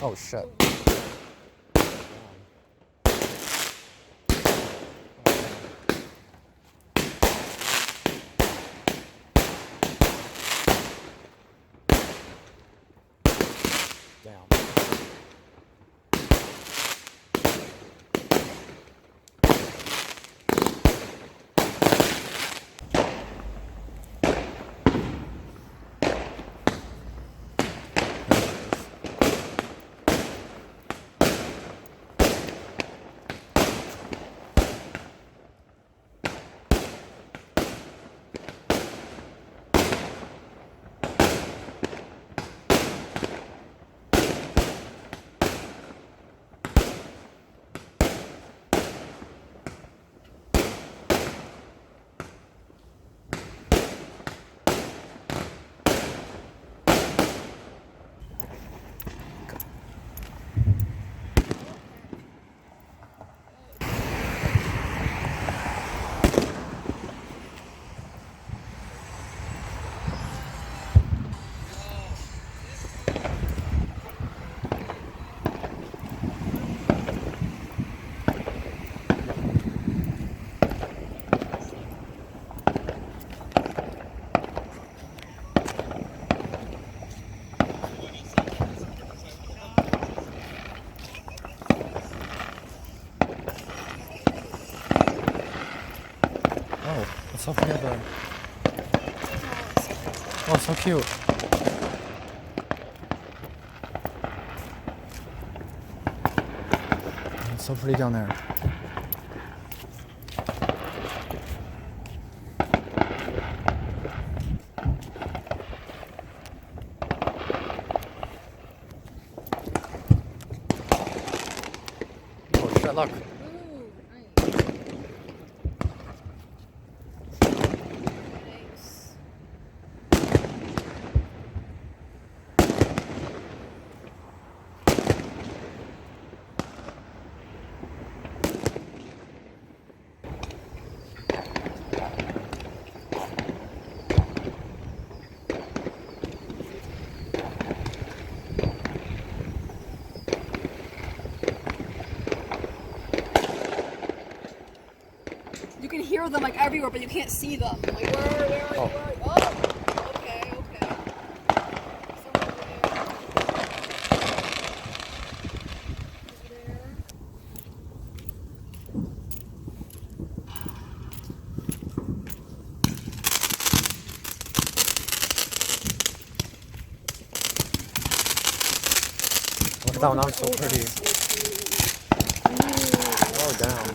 Oh shit. Damn. Oh, it's so funny there. Oh, so cute. It's so pretty down there. Oh shit, look. You can hear them like everywhere, but you can't see them. Like, where are you? Oh. Where are you? Oh, okay, okay. Somewhere there. Look at that one, that one's so pretty. Oh damn.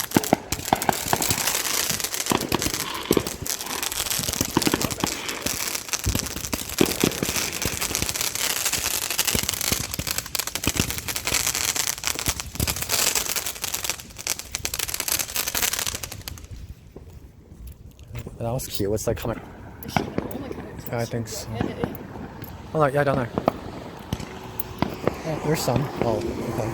That was cute. What's that coming? Yeah, I think so. Oh, no, yeah, down there. Oh, there's some. Oh, okay.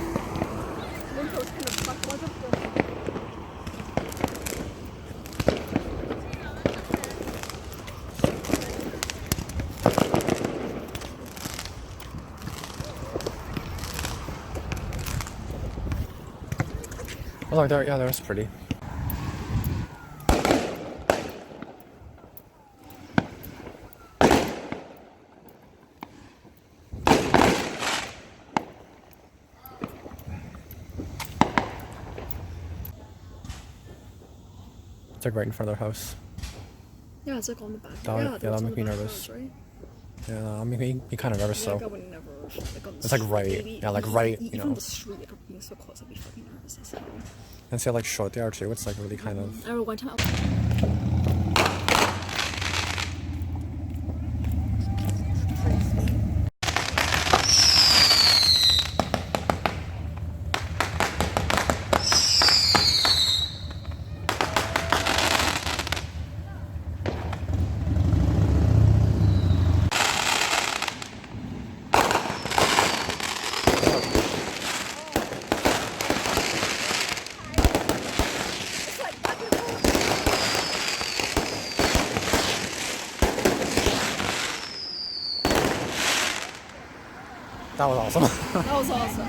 Oh, look, there, yeah, that was pretty. It's like right in front of their house. Yeah, it's like on the back. That'll make me nervous. Right? Yeah, that'll make me kind of nervous, so. I would never. Like, on the It's like right, street. yeah, like right, you Even know. on the street, like being so close, I'd be fucking nervous as hell. And see how like short they are too. It's like really kind of. I remember one time I That was awesome. That was awesome.